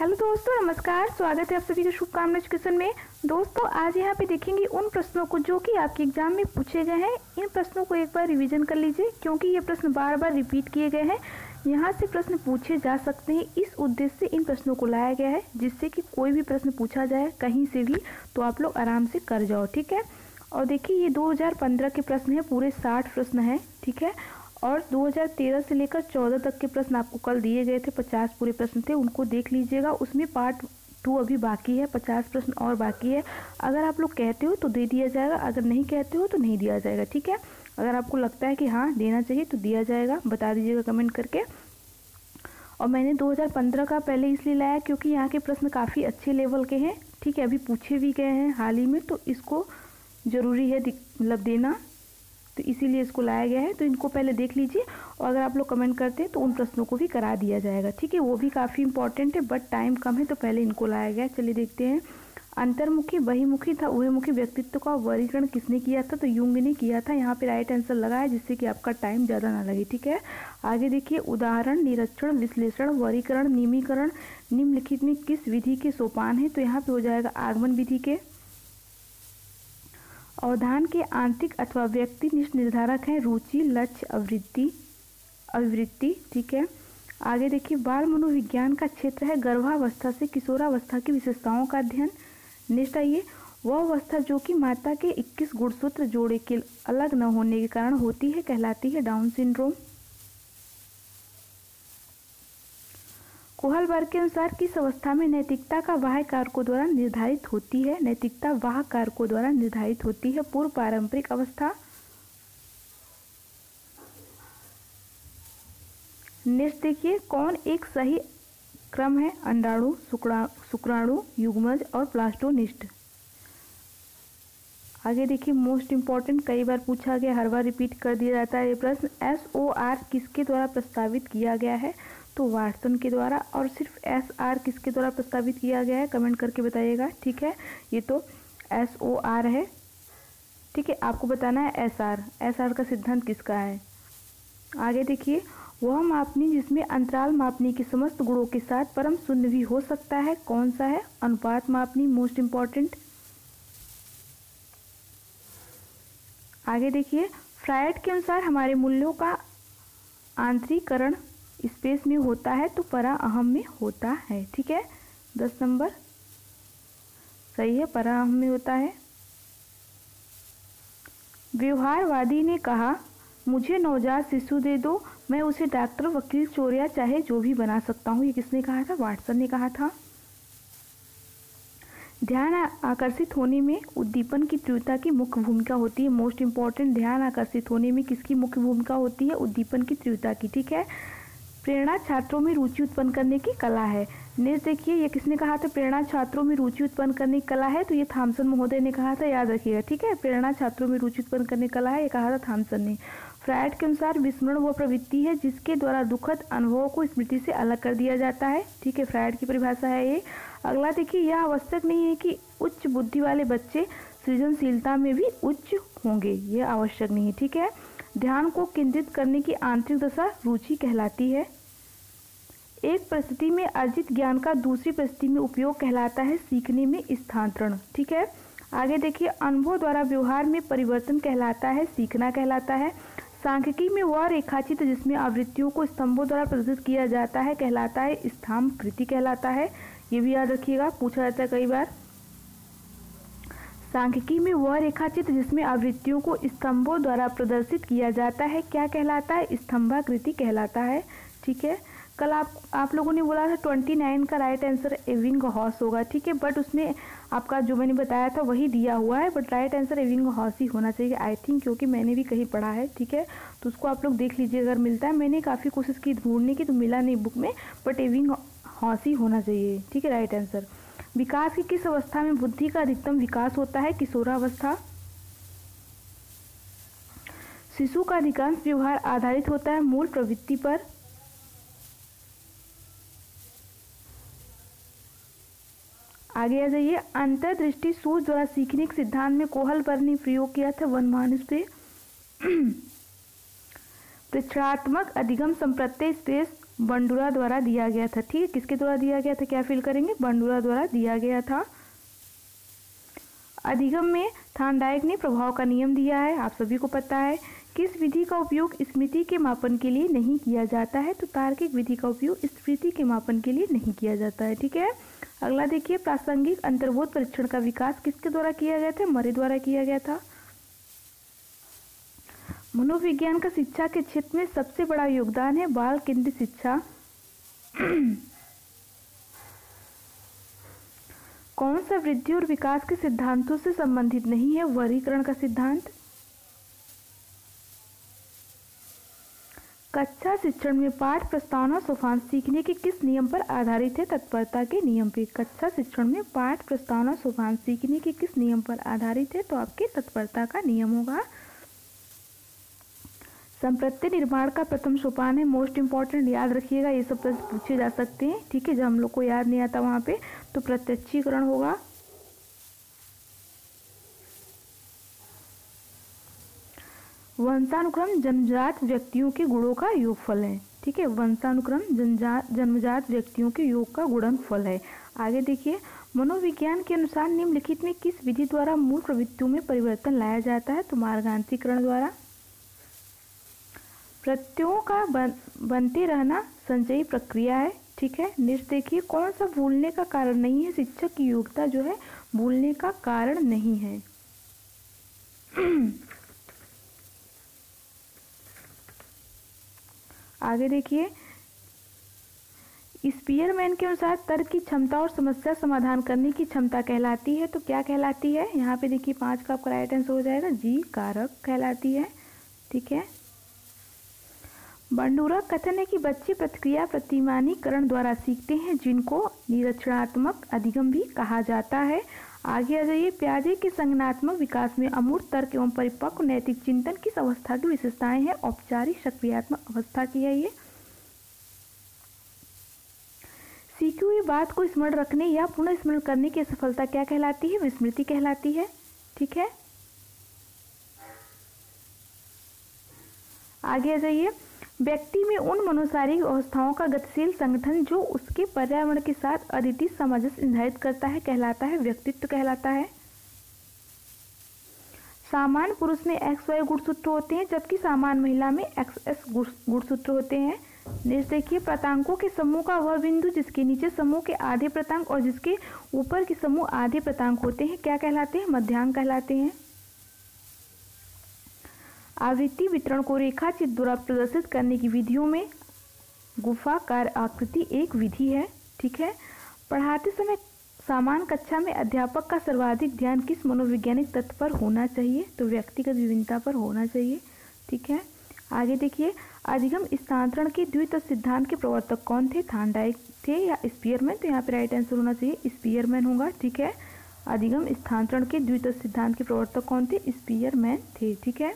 Hello दोस्तों, नमस्कार। स्वागत है आप सभी का शुभकामना एजुकेशन में। दोस्तों, आज यहाँ पे देखेंगे उन प्रश्नों को जो कि आपके एग्जाम में पूछे गए हैं। इन प्रश्नों को एक बार रिवीजन कर लीजिए, क्योंकि ये प्रश्न बार बार रिपीट किए गए हैं। यहाँ से प्रश्न पूछे जा सकते हैं, इस उद्देश्य से इन प्रश्नों को लाया गया है, जिससे कि कोई भी प्रश्न पूछा जाए कहीं से भी तो आप लोग आराम से कर जाओ। ठीक है। और देखिए, ये 2015 के प्रश्न है, पूरे 60 प्रश्न हैं। ठीक है। और 2013 से लेकर 14 तक के प्रश्न आपको कल दिए गए थे, 50 पूरे प्रश्न थे, उनको देख लीजिएगा। उसमें पार्ट 2 अभी बाकी है, 50 प्रश्न और बाकी है। अगर आप लोग कहते हो तो दे दिया जाएगा, अगर नहीं कहते हो तो नहीं दिया जाएगा। ठीक है। अगर आपको लगता है कि हाँ देना चाहिए तो दिया जाएगा, बता दीजिएगा कमेंट करके। और मैंने 2015 का पहले इसलिए लाया क्योंकि यहाँ के प्रश्न काफ़ी अच्छे लेवल के हैं। ठीक है। अभी पूछे भी गए हैं हाल ही में, तो इसको ज़रूरी है मतलब देना, तो इसीलिए इसको लाया गया है। तो इनको पहले देख लीजिए, और अगर आप लोग कमेंट करते हैं तो उन प्रश्नों को भी करा दिया जाएगा। ठीक है। वो भी काफ़ी इंपॉर्टेंट है, बट टाइम कम है तो पहले इनको लाया गया है। चलिए देखते हैं। अंतर्मुखी, बहिमुखी था उभयमुखी व्यक्तित्व का वर्गीकरण किसने किया था? तो युंग ने किया था। यहाँ पे राइट आंसर लगा है, जिससे कि आपका टाइम ज़्यादा ना लगे। ठीक है। आगे देखिए, उदाहरण, निरीक्षण, विश्लेषण, वर्गीकरण, नियमीकरण निम्नलिखित में किस विधि के सोपान है? तो यहाँ पे हो जाएगा आगमन विधि के। अवधान के आंतरिक अथवा व्यक्तिनिष्ठ निर्धारक हैं रुचि, लक्ष्य, अभिवृत्ति। ठीक है। आगे देखिए, बाल मनोविज्ञान का क्षेत्र है गर्भावस्था से किशोरावस्था की विशेषताओं का अध्ययन। नेक्स्ट आइए, वह अवस्था जो कि माता के 21 गुणसूत्र जोड़े के अलग न होने के कारण होती है कहलाती है डाउन सिंड्रोम। कोहलबर्ग के अनुसार किस अवस्था में नैतिकता का बाह्य कारकों द्वारा निर्धारित होती है? नैतिकता बाह्य कारकों द्वारा निर्धारित होती है पूर्व पारंपरिक अवस्था। नेक्स्ट देखिए, कौन एक सही क्रम है? अंडाणु, शुक्राणु, युग्मज और प्लास्टोनिस्ट। आगे देखिए, मोस्ट इंपॉर्टेंट, कई बार पूछा गया, हर बार रिपीट कर दिया जाता है ये प्रश्न। SOR किसके द्वारा प्रस्तावित किया गया है? तो वाटसन के द्वारा। और सिर्फ SR किसके द्वारा प्रस्तावित किया गया है? कमेंट करके बताइएगा। ठीक है। ये तो SOR है। ठीक है। आपको बताना है SR का सिद्धांत किसका है। आगे देखिए, वह मापनी जिसमें अंतराल मापनी के समस्त गुणों के साथ परम शून्य भी हो सकता है, कौन सा है? अनुपात मापनी, मोस्ट इंपॉर्टेंट। आगे देखिए, फ्रायड के अनुसार हमारे मूल्यों का आंतरीकरण स्पेस में होता है तो परा अहम में होता है। ठीक है। 10 नंबर सही है, परा अहम में होता है। व्यवहारवादी ने कहा, मुझे नवजात शिशु दे दो, मैं उसे डॉक्टर, वकील, चोर या चाहे जो भी बना सकता हूँ। ये किसने कहा था? वाटसन ने कहा था। ध्यान आकर्षित होने में उद्दीपन की तीव्रता की मुख्य भूमिका होती है। मोस्ट इंपॉर्टेंट, ध्यान आकर्षित होने में किसकी मुख्य भूमिका होती है? उद्दीपन की तीव्रता की। ठीक है। प्रेरणा छात्रों में रुचि उत्पन्न करने की कला है। नेक्स्ट देखिए, ये किसने कहा था? प्रेरणा छात्रों में रुचि उत्पन्न करने की कला है, तो ये थॉमसन महोदय ने कहा था, याद रखिएगा। ठीक है। प्रेरणा छात्रों में रुचि उत्पन्न करने की कला है, ये कहा था थॉमसन ने। फ्रायड के अनुसार विस्मरण वह प्रवृत्ति है जिसके द्वारा दुखद अनुभवों को स्मृति से अलग कर दिया जाता है। ठीक है। फ्रायड की परिभाषा है ये। अगला देखिए, यह आवश्यक नहीं है कि उच्च बुद्धि वाले बच्चे सृजनशीलता में भी उच्च होंगे, यह आवश्यक नहीं है। ठीक है। ध्यान को केंद्रित करने की आंतरिक दशा रुचि कहलाती है। एक परिस्थिति में अर्जित ज्ञान का दूसरी परिस्थिति में उपयोग कहलाता है सीखने में स्थानांतरण। ठीक है। आगे देखिए, अनुभव द्वारा व्यवहार में परिवर्तन कहलाता है सीखना कहलाता है। सांख्यिकी में वह रेखाचित्र जिसमें आवृत्तियों को स्तंभों द्वारा प्रदर्शित किया जाता है कहलाता है स्तंभाकृति कहलाता है। ये भी याद रखिएगा, पूछा जाता है कई बार। सांख्यिकी में वह रेखाचित्र जिसमें आवृत्तियों को स्तंभों द्वारा प्रदर्शित किया जाता है क्या कहलाता है? स्तंभाकृति कहलाता है। ठीक है। कल आप लोगों ने बोला था 29 का राइट आंसर एविंग हॉर्स होगा। ठीक है। बट उसमें आपका जो मैंने बताया था वही दिया हुआ है, बट राइट आंसर एविंग हॉर्स ही होना चाहिए आई थिंक, क्योंकि मैंने भी कहीं पढ़ा है। ठीक है। तो उसको आप लोग देख लीजिए अगर मिलता है। मैंने काफ़ी कोशिश की ढूंढने की, तो मिला नहीं बुक में, बट एविंग हॉर्स ही होना चाहिए। ठीक है। Right answer. विकास की किस अवस्था में बुद्धि का अधिकतम विकास होता है? किशोरावस्था। शिशु का अधिकांश व्यवहार आधारित होता है मूल प्रवृत्ति पर। आगे आ जाइए, अंतर्दृष्टि सूझ द्वारा सीखने के सिद्धांत में कोहलबर्ग ने प्रयोग किया था वन मानुष पे। प्रेक्षणात्मक अधिगम संप्रत्यय स्पेस बंडुरा द्वारा दिया गया था। ठीक है, किसके द्वारा दिया गया था, क्या फिल करेंगे, बंडुरा द्वारा दिया गया था। अधिगम में थार्नडाइक ने प्रभाव का नियम दिया है, आप सभी को पता है। किस विधि का उपयोग स्मृति के मापन के लिए नहीं किया जाता है, तो तार्किक विधि का उपयोग स्मृति के मापन के लिए नहीं किया जाता है। ठीक है, अगला देखिए, प्रासंगिक अंतर्बोध परीक्षण का विकास किसके द्वारा किया गया था, मरे द्वारा किया गया था। मनोविज्ञान का शिक्षा के क्षेत्र में सबसे बड़ा योगदान है बाल केंद्रित शिक्षा। कौन सा वृद्धि और विकास के सिद्धांतों से संबंधित नहीं है, वर्गीकरण का सिद्धांत। कक्षा शिक्षण में पाठ प्रस्तावना सोपान सीखने के किस नियम पर आधारित है, तत्परता के नियम पे। कक्षा शिक्षण में पाठ प्रस्तावना सोपान सीखने के किस नियम पर आधारित है, तो आपके तत्परता का नियम होगा। संप्रत्य निर्माण का प्रथम सोपान है, मोस्ट इंपॉर्टेंट, याद रखिएगा, ये सब प्रश्न पूछे जा सकते हैं। ठीक है, जब हम लोग को याद नहीं आता वहाँ पे तो प्रत्यक्षीकरण होगा। वंशानुक्रम जन्मजात व्यक्तियों के गुणों का योगफल है। ठीक है, वंशानुक्रम जन्मजात व्यक्तियों के योग का गुणनफल है। आगे देखिए, मनोविज्ञान के अनुसार निम्नलिखित में किस विधि द्वारा मूल प्रवृत्तियों में परिवर्तन लाया जाता है, तो मार्गांतरीकरण द्वारा। प्रत्ययों का बनते रहना संचयी प्रक्रिया है। ठीक है, नेक्स्ट देखिए, कौन सा भूलने का कारण नहीं है, शिक्षक की योग्यता जो है भूलने का कारण नहीं है। आगे देखिए, स्पीयरमैन के अनुसार तर्क की क्षमता और समस्या समाधान करने की क्षमता कहलाती है, तो क्या कहलाती है, यहाँ पे देखिए 5 का आपका राइट आंसर हो जाएगा, जी कारक कहलाती है। ठीक है, बंडुरा कथन है कि बच्चे प्रतिक्रिया प्रतिमानीकरण द्वारा सीखते हैं, जिनको निरीक्षणात्मक अधिगम भी कहा जाता है। आगे आ जाइए, प्याजे के संज्ञानात्मक विकास में अमूर्त तर्क एवं परिपक्व नैतिक चिंतन किस अवस्था की विशेषताएं हैं, औपचारिक सक्रियात्मक अवस्था की है ये। सीखी हुई बात को स्मरण रखने या पुनः स्मरण करने की सफलता क्या कहलाती है, विस्मृति कहलाती है। ठीक है, आगे आ जाइए, व्यक्ति में उन मनोशारीरिक अवस्थाओं का गतिशील संगठन जो उसके पर्यावरण के साथ अद्वितीय सामंजस्य निर्धारित करता है कहलाता है व्यक्तित्व कहलाता है। सामान्य पुरुष में XY गुणसूत्र होते हैं, जबकि सामान्य महिला में XS गुणसूत्र होते हैं। नेक्स्ट देखिए, प्रातांकों के समूह का वह बिंदु जिसके नीचे समूह के आधे प्रातांक और जिसके ऊपर के समूह आधे प्रातांक होते हैं क्या कहलाते हैं, मध्यांक कहलाते हैं। आवृत्ति वितरण को रेखाचित्र द्वारा प्रदर्शित करने की विधियों में गुफाकार आकृति एक विधि है। ठीक है, पढ़ाते समय सामान्य कक्षा में अध्यापक का सर्वाधिक ध्यान किस मनोवैज्ञानिक तत्व पर होना चाहिए, तो व्यक्तिगत विभिन्नता पर होना चाहिए। ठीक है, आगे देखिए, अधिगम स्थानांतरण के द्वितीय सिद्धांत के प्रवर्तक कौन थे, थार्नडाइक थे या स्पीयरमैन, तो यहाँ पे राइट आंसर होना चाहिए स्पीयरमैन होगा। ठीक है, अधिगम स्थानांतरण के द्वितीय सिद्धांत के प्रवर्तक कौन थे, स्पीयरमैन थे। ठीक है,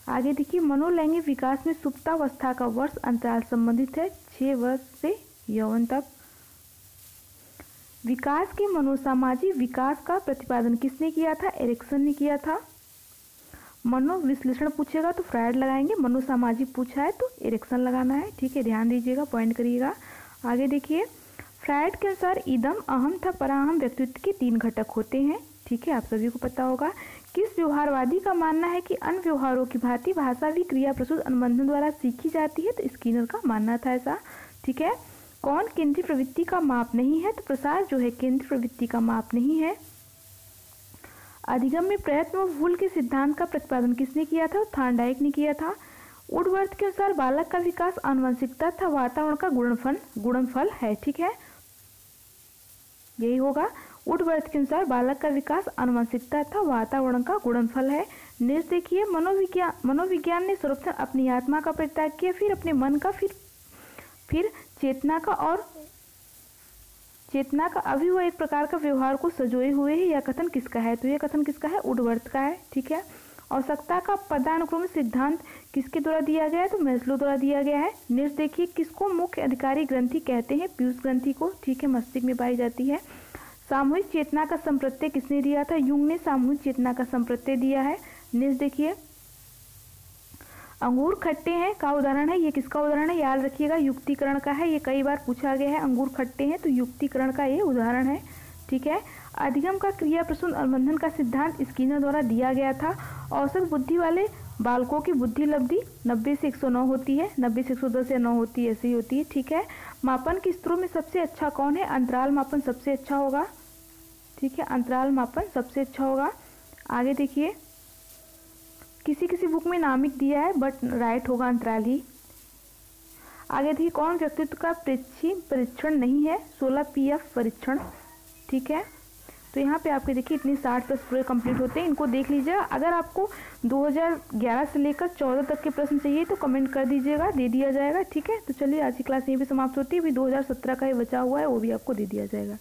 आगे देखिए, मनोलैंगिक विकास में सुप्तावस्था का वर्ष अंतराल संबंधित है 6 वर्ष से यौवन तक। विकास के मनोसामाजिक विकास का प्रतिपादन किसने किया था, एरिक्सन ने किया था। मनोविश्लेषण पूछेगा तो फ्रायड लगाएंगे, मनोसामाजिक पूछा है तो एरिक्सन लगाना है। ठीक है, ध्यान दीजिएगा, पॉइंट करिएगा। आगे देखिए, फ्रायड के अनुसार इदम अहम था पराहम व्यक्तित्व के 3 घटक होते हैं। ठीक है, आप सभी को पता होगा। किस व्यवहारवादी का मानना है कि अन्य व्यवहारों की भांति भाषा भी क्रिया प्रसूत अनुबंधन द्वारा सीखी जाती है, तो स्किनर का मानना था ऐसा। ठीक है, कौन केंद्रीय प्रवृत्ति का माप नहीं है, तो प्रसार जो है केंद्रीय प्रवृत्ति का माप नहीं है। अधिगम में प्रयत्न व भूल के सिद्धांत का प्रतिपादन किसने किया था, थार्नडाइक ने किया था। वुडवर्थ के अनुसार बालक का विकास आनुवंशिकता तथा वातावरण का गुणनफल है। ठीक है, यही होगा। वुडवर्थ के अनुसार बालक का विकास आनुवंशिकता तथा वातावरण का गुणनफल है। नेक्स्ट देखिए, मनोविज्ञान ने सर्वप्रथम अपनी आत्मा का परित्याग किया, फिर अपने मन का, फिर चेतना का, और चेतना का अभी वो एक प्रकार का व्यवहार को सजोए हुए है। यह कथन किसका है, तो यह कथन किसका है, वुडवर्थ का है। ठीक है, आवश्यकता का पदानुक्रम सिद्धांत किसके द्वारा दिया गया है, तो मैस्लो द्वारा दिया गया है। नेक्स्ट देखिए, किसको मुख्य अधिकारी ग्रंथि कहते हैं, पीयूष ग्रंथि को। ठीक है, मस्तिष्क में पाई जाती है। सामूहिक चेतना का संप्रत्यय किसने दिया था, युंग ने सामूहिक चेतना का संप्रत्यय दिया है। नेक्स्ट देखिए, अंगूर खट्टे हैं का उदाहरण है, ये किसका उदाहरण है, याद रखिएगा युक्तिकरण का है, ये कई बार पूछा गया है। अंगूर खट्टे हैं तो युक्तिकरण का ये उदाहरण है, ठीक है। अधिगम का क्रिया प्रसून अनुबंधन का सिद्धांत स्किनर द्वारा दिया गया था। औसत बुद्धि वाले बालकों की बुद्धि लब्धि 90 से 109 होती है, 90 से 110 या 9 होती है, ऐसे ही होती है, ठीक है। मापन के स्तरों में सबसे अच्छा कौन है, अंतराल मापन सबसे अच्छा होगा, ठीक है, अंतराल मापन सबसे अच्छा होगा। आगे देखिए, किसी किसी बुक में नामिक दिया है बट राइट होगा अंतराल ही। आगे देखिए, कौन व्यक्तित्व का परीक्षण नहीं है, 16 PF परीक्षण, ठीक है। तो यहाँ पे आपके देखिए इतने 60 प्रश्न पूरे कंप्लीट होते हैं, इनको देख लीजिएगा। अगर आपको 2011 से लेकर 14 तक के प्रश्न चाहिए तो कमेंट कर दीजिएगा, दे दिया जाएगा, ठीक है। तो चलिए आज की क्लास यहीं पे समाप्त होती है। अभी 2017 का ही बचा हुआ है, वो भी आपको दे दिया जाएगा।